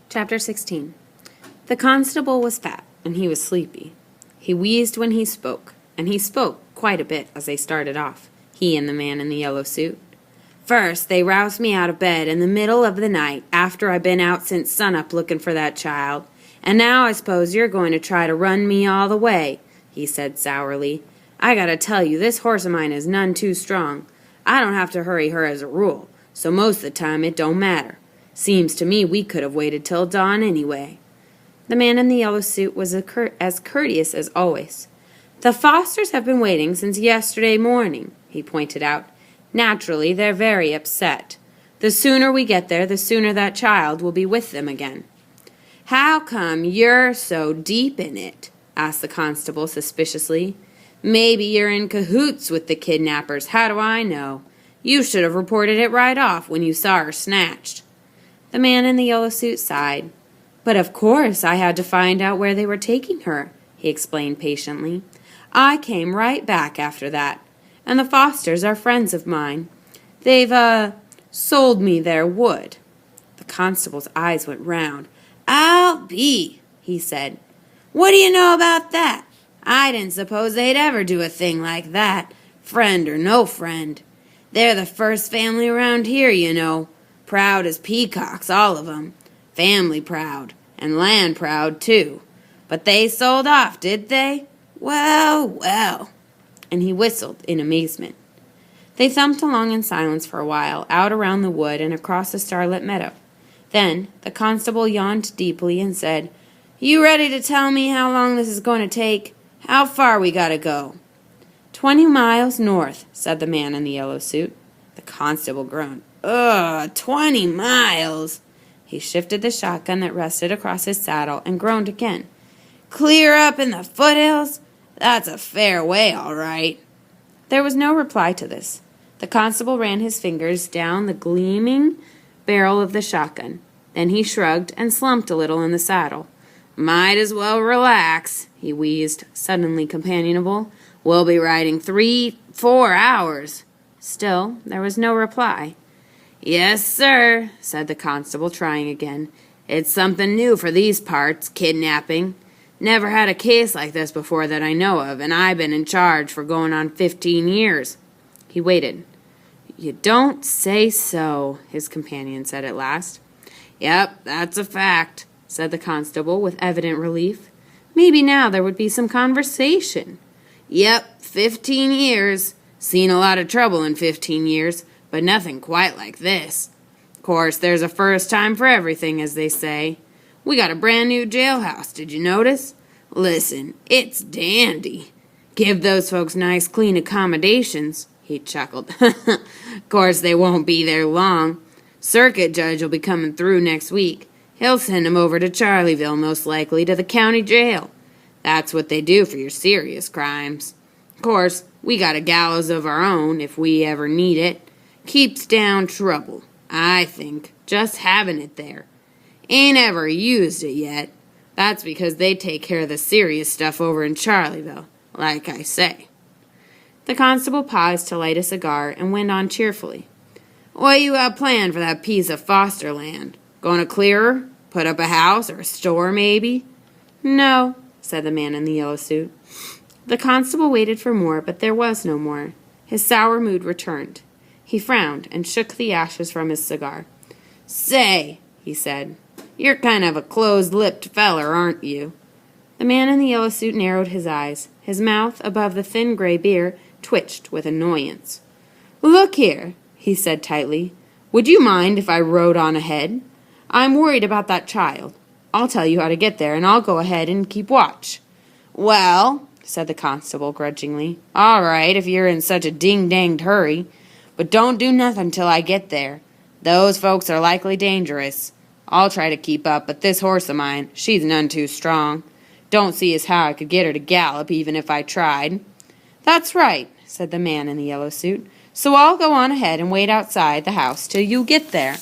Chapter 16. The constable was fat, and he was sleepy. He wheezed when he spoke, and he spoke quite a bit as they started off, he and the man in the yellow suit. First, they roused me out of bed in the middle of the night after I'd been out since sunup looking for that child, and now I suppose you're going to try to run me all the way, he said sourly. I gotta tell you, this horse of mine is none too strong. I don't have to hurry her as a rule, so most of the time it don't matter. Seems to me we could have waited till dawn anyway. The man in the yellow suit was as courteous as always. The Fosters have been waiting since yesterday morning, he pointed out. Naturally, they're very upset. The sooner we get there, the sooner that child will be with them again. How come you're so deep in it? Asked the constable suspiciously. Maybe you're in cahoots with the kidnappers. How do I know? You should have reported it right off when you saw her snatched. The man in the yellow suit sighed. But of course I had to find out where they were taking her, he explained patiently. I came right back after that, and the Fosters are friends of mine. They've, sold me their wood. The constable's eyes went round. I'll be, he said. What do you know about that? I didn't suppose they'd ever do a thing like that, friend or no friend. They're the first family around here, you know. Proud as peacocks, all of 'em. Family proud, and land proud, too. But they sold off, did they? Well, well. And he whistled in amazement. They thumped along in silence for a while, out around the wood and across the starlit meadow. Then the constable yawned deeply and said, You ready to tell me how long this is going to take? How far we gotta go? 20 miles north, said the man in the yellow suit. The constable groaned. 20 miles. He shifted the shotgun that rested across his saddle and groaned again. Clear up in the foothills? That's a fair way, all right. There was no reply to this. The constable ran his fingers down the gleaming barrel of the shotgun. Then he shrugged and slumped a little in the saddle. Might as well relax, he wheezed, suddenly companionable. We'll be riding 3-4 hours. Still, there was no reply. Yes, sir, said the constable, trying again. It's something new for these parts, kidnapping. Never had a case like this before that I know of, and I've been in charge for going on 15 years. He waited. You don't say so, his companion said at last. Yep, that's a fact, said the constable with evident relief. Maybe now there would be some conversation. Yep, 15 years. Seen a lot of trouble in 15 years, but nothing quite like this. Course, there's a first time for everything, as they say. We got a brand new jailhouse, did you notice? Listen, it's dandy. Give those folks nice clean accommodations, he chuckled. Course, they won't be there long. Circuit judge will be coming through next week. He'll send 'em over to Charleyville, most likely, to the county jail. That's what they do for your serious crimes. Course, we got a gallows of our own, if we ever need it. Keeps down trouble, I think, just having it there. Ain't ever used it yet. That's because they take care of the serious stuff over in Charleyville, like I say. The constable paused to light a cigar and went on cheerfully. What you got planned for that piece of Foster land? Going to clear her? Put up a house or a store, maybe? No, said the man in the yellow suit. The constable waited for more, but there was no more. His sour mood returned. He frowned and shook the ashes from his cigar. Say, he said, you're kind of a closed-lipped feller, aren't you? The man in the yellow suit narrowed his eyes. His mouth, above the thin gray beard, twitched with annoyance. Look here, he said tightly. Would you mind if I rode on ahead? I'm worried about that child. I'll tell you how to get there, and I'll go ahead and keep watch. Well, said the constable grudgingly, all right, if you're in such a ding-danged hurry. But don't do nothing till I get there. Those folks are likely dangerous. I'll try to keep up, but this horse of mine, she's none too strong. Don't see as how I could get her to gallop, even if I tried. That's right, said the man in the yellow suit. So I'll go on ahead and wait outside the house till you get there.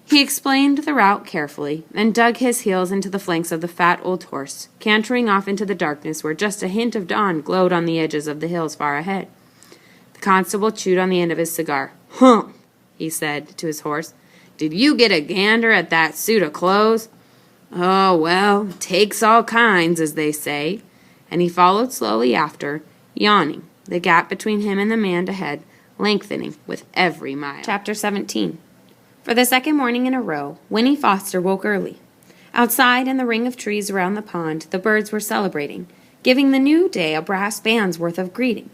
He explained the route carefully, and dug his heels into the flanks of the fat old horse, cantering off into the darkness where just a hint of dawn glowed on the edges of the hills far ahead. The constable chewed on the end of his cigar. Huh, he said to his horse. Did you get a gander at that suit of clothes? Oh, well, takes all kinds, as they say. And he followed slowly after, yawning, the gap between him and the man ahead lengthening with every mile. Chapter 17. For the second morning in a row, Winnie Foster woke early. Outside in the ring of trees around the pond, the birds were celebrating, giving the new day a brass band's worth of greeting.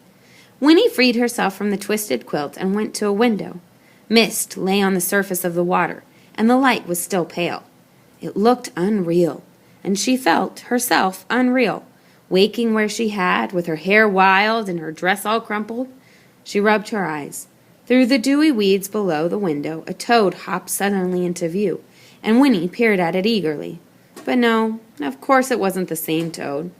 Winnie freed herself from the twisted quilt and went to a window. Mist lay on the surface of the water, and the light was still pale. It looked unreal, and she felt herself unreal, waking where she had, with her hair wild and her dress all crumpled. She rubbed her eyes. Through the dewy weeds below the window, a toad hopped suddenly into view, and Winnie peered at it eagerly. But no, of course it wasn't the same toad.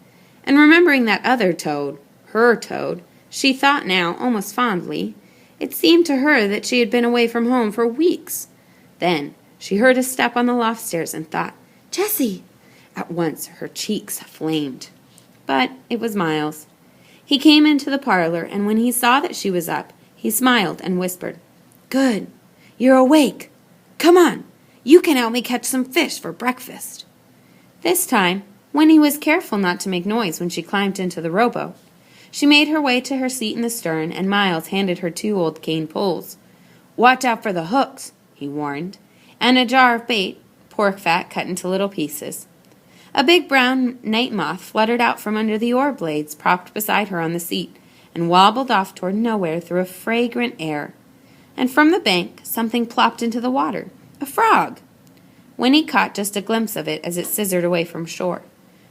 And remembering that other toad, her toad, she thought now, almost fondly, it seemed to her that she had been away from home for weeks. Then she heard a step on the loft stairs and thought, "Jessie!" At once her cheeks flamed. But it was Miles. He came into the parlor, and when he saw that she was up, he smiled and whispered, "Good. You're awake. Come on. You can help me catch some fish for breakfast." This time, Winnie was careful not to make noise when she climbed into the rowboat. She made her way to her seat in the stern, and Miles handed her 2 old cane poles. "Watch out for the hooks," he warned, and a jar of bait, pork fat cut into little pieces. A big brown night moth fluttered out from under the oar blades propped beside her on the seat, and wobbled off toward nowhere through a fragrant air. And from the bank, something plopped into the water. A frog! Winnie caught just a glimpse of it as it scissored away from shore.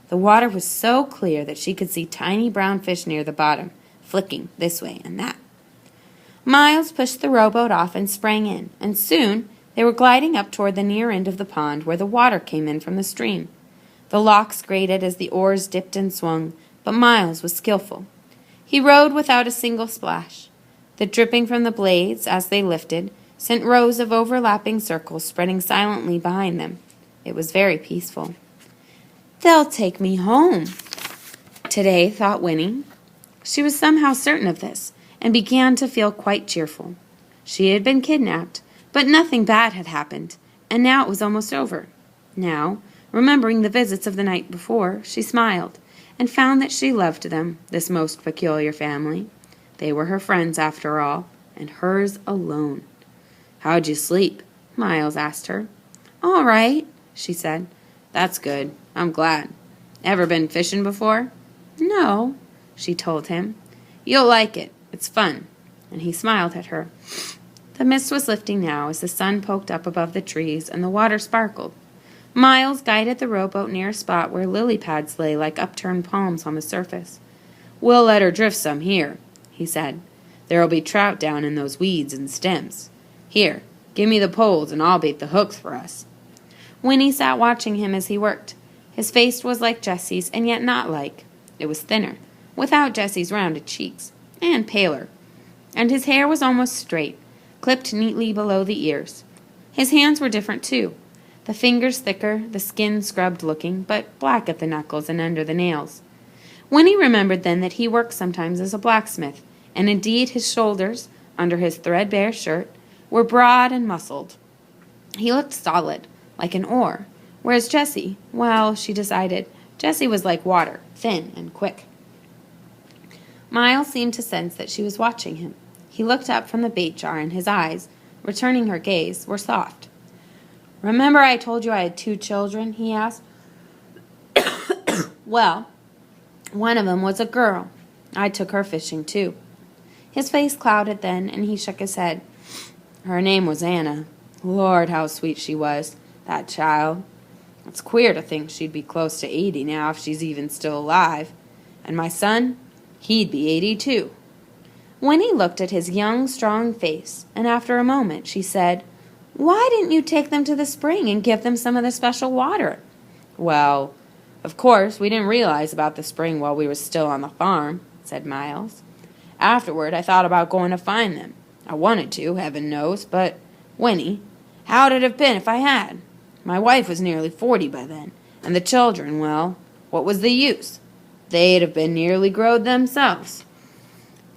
The water was so clear that she could see tiny brown fish near the bottom, flicking this way and that. Miles pushed the rowboat off and sprang in, and soon they were gliding up toward the near end of the pond where the water came in from the stream. The locks grated as the oars dipped and swung, but Miles was skillful. He rowed without a single splash. The dripping from the blades, as they lifted, sent rows of overlapping circles spreading silently behind them. It was very peaceful. "They'll take me home today," thought Winnie. She was somehow certain of this, and began to feel quite cheerful. She had been kidnapped, but nothing bad had happened, and now it was almost over. Now, remembering the visits of the night before, she smiled, and found that she loved them, this most peculiar family. They were her friends, after all, and hers alone. "How'd you sleep?" Miles asked her. "All right," she said. "That's good. I'm glad. Ever been fishing before?" "No," she told him. "You'll like it. It's fun." And he smiled at her. The mist was lifting now as the sun poked up above the trees and the water sparkled. Miles guided the rowboat near a spot where lily pads lay like upturned palms on the surface. "We'll let her drift some here," he said. "There'll be trout down in those weeds and stems. Here, give me the poles and I'll bait the hooks for us." Winnie sat watching him as he worked. His face was like Jessie's, and yet not like. It was thinner, without Jessie's rounded cheeks, and paler. And his hair was almost straight, clipped neatly below the ears. His hands were different, too. The fingers thicker, the skin scrubbed-looking, but black at the knuckles and under the nails. Winnie remembered then that he worked sometimes as a blacksmith, and indeed his shoulders, under his threadbare shirt, were broad and muscled. He looked solid, like an oar, whereas Jessie, well, she decided, Jessie was like water, thin and quick. Miles seemed to sense that she was watching him. He looked up from the bait jar, and his eyes, returning her gaze, were soft. "Remember I told you I had 2 children?" he asked. "Well, one of them was a girl. I took her fishing, too." His face clouded then, and he shook his head. "Her name was Anna. Lord, how sweet she was, that child. It's queer to think she'd be close to 80 now, if she's even still alive. And my son, he'd be 82. Winnie looked at his young, strong face, and after a moment she said, "Why didn't you take them to the spring and give them some of the special water?" "Well, of course, we didn't realize about the spring while we were still on the farm," said Miles. "Afterward, I thought about going to find them. I wanted to, heaven knows, but, Winnie, how'd it have been if I had? My wife was nearly 40 by then, and the children, well, what was the use? They'd have been nearly growed themselves.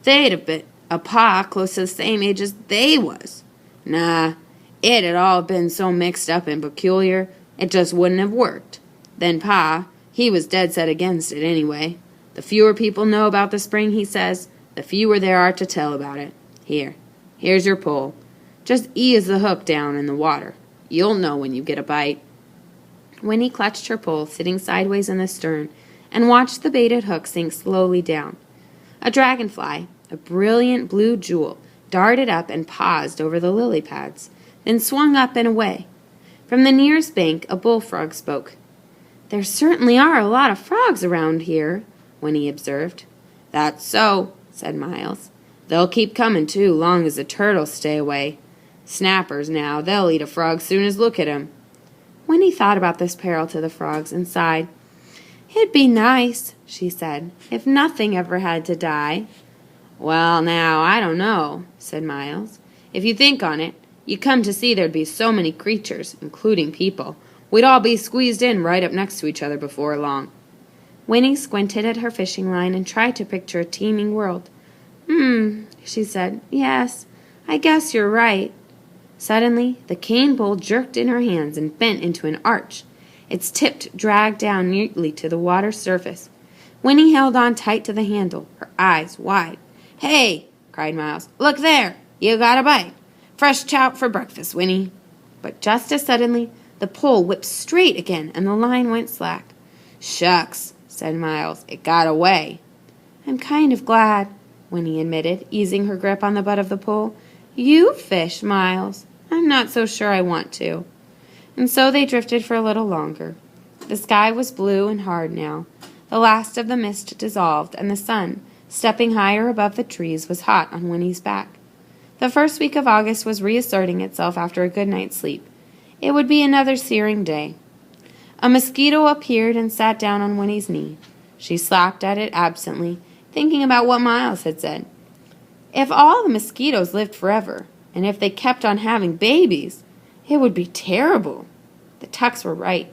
They'd have been a pa close to the same age as they was. Nah, It had all been so mixed up and peculiar, it just wouldn't have worked. Then Pa, he was dead set against it anyway. The fewer people know about the spring, he says, the fewer there are to tell about it. Here's your pole. Just ease the hook down in the water. You'll know when you get a bite." Winnie clutched her pole, sitting sideways in the stern, and watched the baited hook sink slowly down. A dragonfly, a brilliant blue jewel, darted up and paused over the lily pads, then swung up and away. From the nearest bank, a bullfrog spoke. "There certainly are a lot of frogs around here," Winnie observed. "That's so," said Miles. "They'll keep coming, too, long as the turtles stay away. Snappers, now, they'll eat a frog soon as look at 'em." Winnie thought about this peril to the frogs and sighed. "It'd be nice," she said, "if nothing ever had to die." "Well, now, I don't know," said Miles. "If you think on it, you come to see there'd be so many creatures, including people, we'd all be squeezed in right up next to each other before long." Winnie squinted at her fishing line and tried to picture a teeming world. She said, "Yes, I guess you're right." Suddenly, the cane pole jerked in her hands and bent into an arch. Its tip dragged down neatly to the water's surface. Winnie held on tight to the handle, her eyes wide. "Hey!" cried Miles. "Look there! You got a bite! Fresh trout for breakfast, Winnie." But just as suddenly, the pole whipped straight again and the line went slack. "Shucks," said Miles. "It got away." "I'm kind of glad," Winnie admitted, easing her grip on the butt of the pole. "You fish, Miles. I'm not so sure I want to." And so they drifted for a little longer. The sky was blue and hard now. The last of the mist dissolved, and the sun, stepping higher above the trees, was hot on Winnie's back. The first week of August was reasserting itself after a good night's sleep. It would be another searing day. A mosquito appeared and sat down on Winnie's knee. She slapped at it absently, thinking about what Miles had said. If all the mosquitoes lived forever, and if they kept on having babies, it would be terrible. The Tucks were right.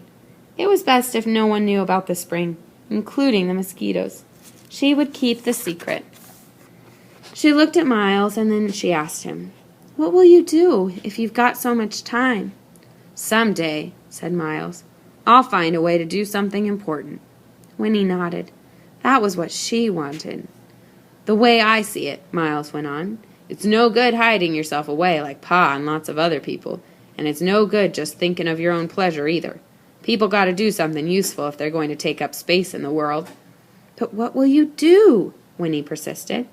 It was best if no one knew about the spring, including the mosquitoes. She would keep the secret. She looked at Miles, and then she asked him, "What will you do if you've got so much time?" "Some day," said Miles, "I'll find a way to do something important." Winnie nodded. That was what she wanted. "The way I see it," Miles went on, "it's no good hiding yourself away like Pa and lots of other people, and it's no good just thinking of your own pleasure either. People got to do something useful if they're going to take up space in the world." "But what will you do?" Winnie persisted.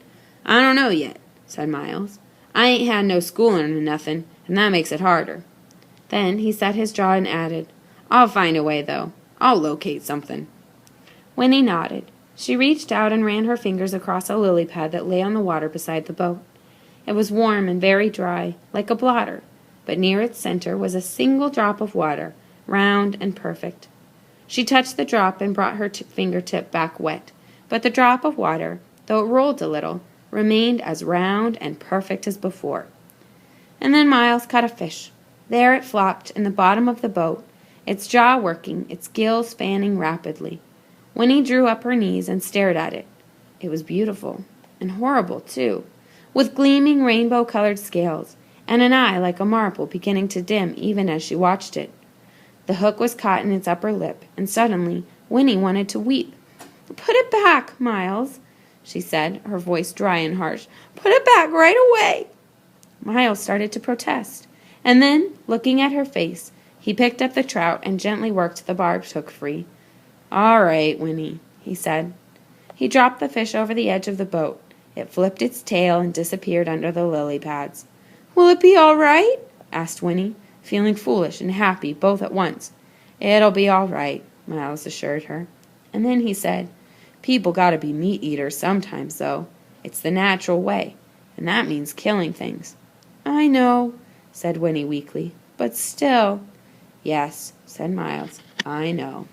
"I don't know yet," said Miles. "I ain't had no schooling or nothing, and that makes it harder." Then he set his jaw and added, "I'll find a way, though. I'll locate something." Winnie nodded. She reached out and ran her fingers across a lily pad that lay on the water beside the boat. It was warm and very dry, like a blotter, but near its center was a single drop of water, round and perfect. She touched the drop and brought her fingertip back wet, but the drop of water, though it rolled a little, remained as round and perfect as before. And then Miles caught a fish. There it flopped in the bottom of the boat, its jaw working, its gills fanning rapidly. Winnie drew up her knees and stared at it. It was beautiful, and horrible, too, with gleaming rainbow-colored scales, and an eye like a marble beginning to dim even as she watched it. The hook was caught in its upper lip, and suddenly Winnie wanted to weep. "Put it back, Miles," she said, her voice dry and harsh. "Put it back right away." Miles started to protest, and then, looking at her face, he picked up the trout and gently worked the barbed hook free. "All right, Winnie," he said. He dropped the fish over the edge of the boat. It flipped its tail and disappeared under the lily pads. "Will it be all right?" asked Winnie, feeling foolish and happy both at once. "It'll be all right," Miles assured her. And then he said, "People gotta be meat eaters sometimes, though. It's the natural way, and that means killing things." "I know," said Winnie weakly, "but still—" "Yes," said Miles, "I know."